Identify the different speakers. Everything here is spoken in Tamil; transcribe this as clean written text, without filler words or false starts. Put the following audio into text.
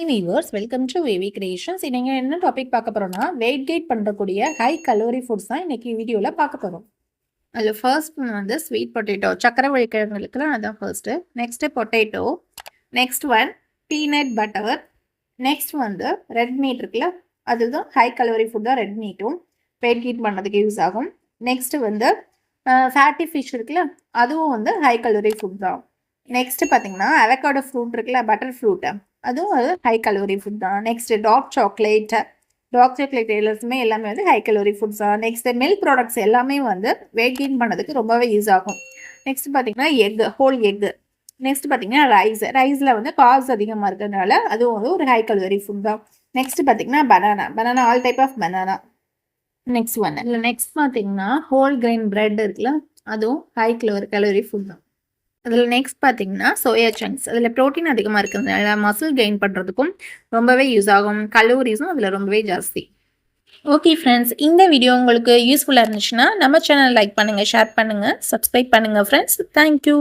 Speaker 1: Viewers welcome to Wavy Creations. இன்னைக்கு என்ன டாபிக் பார்க்க போறோம்னா வெயிட் கெயின் பண்ணக்கூடிய ஹை கலோரி ஃபுட்ஸ் தான் இன்னைக்கு வீடியோவில் பார்க்க போகிறோம். அதில் ஃபர்ஸ்ட் வந்து ஸ்வீட் பொட்டேட்டோ, சக்கரை வழிக்கிழங்குலாம் அதான் first. Next potato, next one peanut butter, next வந்து ரெட் மீட் இருக்குல்ல, அதுதான் ஹை கலோரி ஃபுட் தான் ரெட் மீட்டும், வெயிட் கெயின் பண்ணுறதுக்கு யூஸ் ஆகும். நெக்ஸ்ட்டு வந்து ஃபேட்டி ஃபிஷ் இருக்குல்ல, அதுவும் வந்து ஹை கலோரி ஃபுட் தான். நெக்ஸ்ட்டு பார்த்தீங்கன்னா அவகாடோ ஃப்ரூட் இருக்குல்ல, பட்டர் ஃப்ரூட்டு, அதுவும் அது ஹை கலோரி ஃபுட் தான். நெக்ஸ்ட்டு டார்க் சாக்லேட் எல்லாமே வந்து ஹை கலோரி ஃபுட்ஸ் தான். நெக்ஸ்ட்டு மில்க் ப்ராடக்ட்ஸ் எல்லாமே வந்து வெயிட் கெயின் பண்ணதுக்கு ரொம்பவே யூஸ் ஆகும். நெக்ஸ்ட் பார்த்தீங்கன்னா எக்கு, ஹோல் எக்கு. நெக்ஸ்ட் பார்த்தீங்கன்னா ரைஸில் வந்து கார்ப்ஸ் அதிகமாக இருக்கிறதுனால அதுவும் வந்து ஒரு ஹை கலோரி ஃபுட் தான். நெக்ஸ்ட் பார்த்தீங்கன்னா banana all type of banana. Next one இல்லை நெக்ஸ்ட் பார்த்தீங்கன்னா ஹோல் கிரெயின் பிரெட் இருக்குல்ல, அதுவும் ஹை கலோரி ஃபுட் தான். அதில் நெக்ஸ்ட் பார்த்தீங்கன்னா சோயா சங்க்ஸ், அதில் ப்ரோட்டீன் அதிகமாக இருக்கிறதுனால மசில் கெயின் பண்ணுறதுக்கும் ரொம்பவே யூஸ் ஆகும். கலோரிஸும் அதில் ரொம்பவே ஜாஸ்தி. ஓகே ஃப்ரெண்ட்ஸ், இந்த வீடியோ உங்களுக்கு யூஸ்ஃபுல்லாக இருந்துச்சுன்னா நம்ம சேனல் லைக் பண்ணுங்கள், ஷேர் பண்ணுங்கள், சப்ஸ்கிரைப் பண்ணுங்கள் ஃப்ரெண்ட்ஸ். தேங்க்யூ.